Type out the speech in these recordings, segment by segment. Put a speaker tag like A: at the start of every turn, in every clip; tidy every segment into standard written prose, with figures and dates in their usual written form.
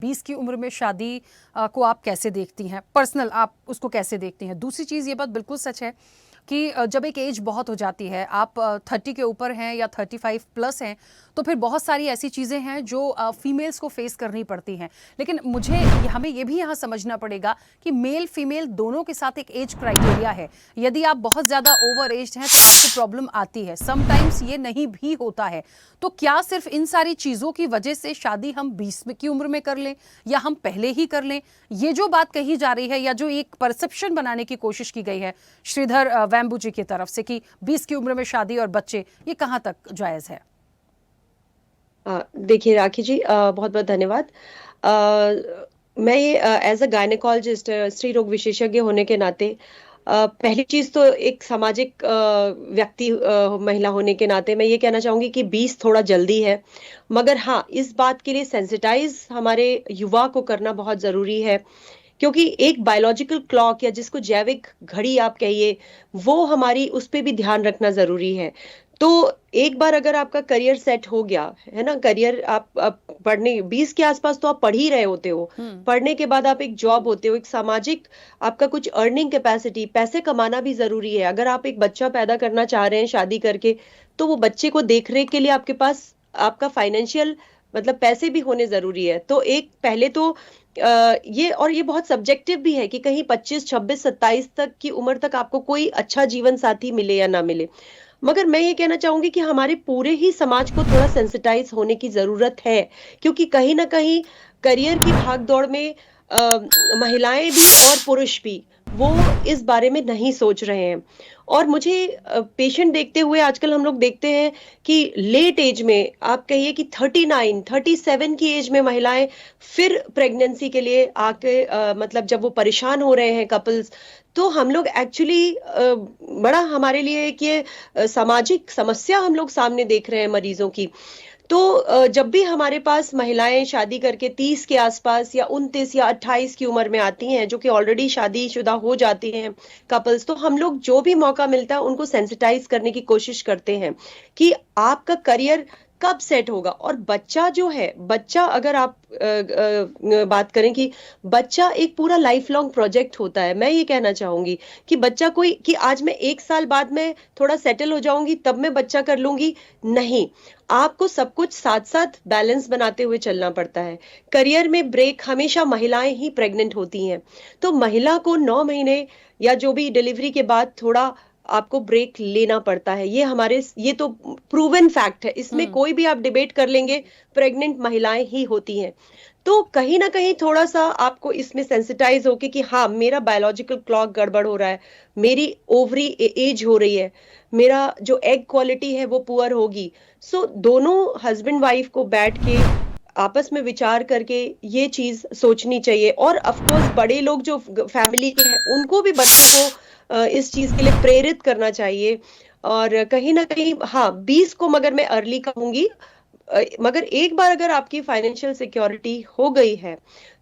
A: 20 की उम्र में शादी को आप कैसे देखती हैं? पर्सनल आप उसको कैसे देखती हैं? दूसरी चीज़ ये बात बिल्कुल सच है कि जब एक एज बहुत हो जाती है, आप 30 के ऊपर हैं या 35 प्लस हैं, तो फिर बहुत सारी ऐसी चीज़ें हैं जो फीमेल्स को फेस करनी पड़ती हैं। लेकिन हमें ये भी यहाँ समझना पड़ेगा कि मेल फीमेल दोनों के साथ एक एज क्राइटेरिया है। यदि आप बहुत ज़्यादा ओवर एज्ड हैं तो आपको प्रॉब्लम आती है, समटाइम्स ये नहीं भी होता है। तो क्या सिर्फ इन सारी चीज़ों की वजह से शादी हम 20 की उम्र में कर लें या हम पहले ही कर लें? ये जो बात कही जा रही है या जो एक परसेप्शन बनाने की कोशिश की गई है श्रीधर वैम्बू जी की तरफ से कि 20 की उम्र में शादी और बच्चे, ये कहां तक जायज है?
B: देखिए राखी जी, बहुत बहुत धन्यवाद। मैं ये एज अ गायनेकोलॉजिस्ट, स्त्री रोग विशेषज्ञ होने के नाते, पहली चीज तो एक सामाजिक व्यक्ति, महिला होने के नाते मैं ये कहना चाहूंगी कि 20 थोड़ा जल्दी है। मगर हाँ, इस बात के लिए सेंसिटाइज हमारे युवा को करना बहुत जरूरी है, क्योंकि एक बायोलॉजिकल क्लॉक या जिसको जैविक घड़ी आप कहिए, वो हमारी उस पे भी ध्यान रखना जरूरी है। तो एक बार अगर आपका करियर सेट हो गया है ना, करियर आप पढ़ने 20 के आसपास तो आप पढ़ ही रहे होते हो। पढ़ने के बाद आप एक जॉब होते हो, एक सामाजिक आपका कुछ अर्निंग कैपेसिटी, पैसे कमाना भी जरूरी है। अगर आप एक बच्चा पैदा करना चाह रहे हैं शादी करके, तो वो बच्चे को देख रेख के लिए आपके पास आपका फाइनेंशियल मतलब पैसे भी होने जरूरी है। तो एक पहले तो ये बहुत सब्जेक्टिव भी है कि कहीं 25, 26, 27 तक की उम्र तक आपको कोई अच्छा जीवन साथी मिले या ना मिले। मगर मैं ये कहना चाहूंगी कि हमारे पूरे ही समाज को थोड़ा सेंसिटाइज होने की जरूरत है, क्योंकि कहीं ना कहीं करियर की भागदौड़ में महिलाएं भी और पुरुष भी वो इस बारे में नहीं सोच रहे हैं। और मुझे पेशेंट देखते हुए आजकल हम लोग देखते हैं कि लेट एज में, आप कहिए कि 39, 37 की एज में महिलाएं फिर प्रेगनेंसी के लिए आके मतलब जब वो परेशान हो रहे हैं कपल्स, तो हम लोग एक्चुअली बड़ा हमारे लिए एक ये सामाजिक समस्या हम लोग सामने देख रहे हैं मरीजों की। तो जब भी हमारे पास महिलाएं शादी करके 30 के आसपास या 29 या 28 की उम्र में आती हैं, जो कि ऑलरेडी शादीशुदा हो जाती हैं कपल्स, तो हम लोग जो भी मौका मिलता है उनको सेंसिटाइज करने की कोशिश करते हैं कि आपका करियर कब सेट होगा। और बच्चा जो है, बच्चा अगर आप बात करें कि बच्चा एक पूरा लाइफ लॉन्ग प्रोजेक्ट होता है। मैं ये कहना चाहूंगी कि बच्चा कोई कि आज मैं 1 साल बाद में थोड़ा सेटल हो जाऊंगी तब मैं बच्चा कर लूंगी, नहीं। आपको सब कुछ साथ साथ बैलेंस बनाते हुए चलना पड़ता है। करियर में ब्रेक हमेशा महिलाएं ही प्रेग्नेंट होती हैं, तो महिला को 9 महीने या जो भी डिलीवरी के बाद थोड़ा आपको ब्रेक लेना पड़ता है। ये तो प्रूवन फैक्ट है, इसमें कोई भी आप डिबेट कर लेंगे, प्रेग्नेंट महिलाएं ही होती हैं। तो कहीं ना कहीं थोड़ा सा आपको इसमें सेंसिटाइज होके कि हाँ, मेरा बायोलॉजिकल क्लॉक गड़बड़ हो रहा है, मेरी ओवरी एज हो रही है, मेरा जो एग क्वालिटी है वो पुअर होगी। सो दोनों हस्बैंड वाइफ को बैठ के आपस में विचार करके ये चीज सोचनी चाहिए। और ऑफ कोर्स बड़े लोग जो फैमिली के हैं उनको भी बच्चों को इस चीज के लिए प्रेरित करना चाहिए। और कहीं ना कहीं हाँ, 20 को मगर मैं अर्ली कहूंगी। मगर एक बार अगर आपकी फाइनेंशियल सिक्योरिटी हो गई है,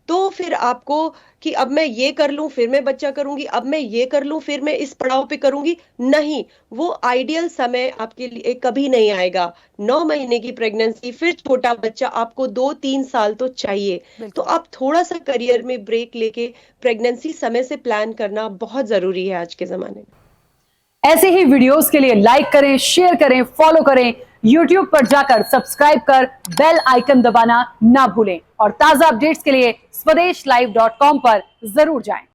B: तो फिर आपको कि अब मैं ये कर लूं फिर मैं बच्चा करूंगी, अब मैं ये कर लूं फिर मैं इस पड़ाव पे करूंगी, नहीं। वो आइडियल समय आपके लिए कभी नहीं आएगा। 9 महीने की प्रेगनेंसी, फिर छोटा बच्चा, आपको 2-3 साल तो चाहिए। तो आप थोड़ा सा करियर में ब्रेक लेके प्रेगनेंसी समय से प्लान करना बहुत जरूरी है आज के जमाने में।
A: ऐसे ही वीडियोस के लिए लाइक करें, शेयर करें, फॉलो करें। YouTube पर जाकर सब्सक्राइब कर बेल आइकन दबाना ना भूलें और ताजा अपडेट्स के लिए swedeshlive.com पर जरूर जाएं।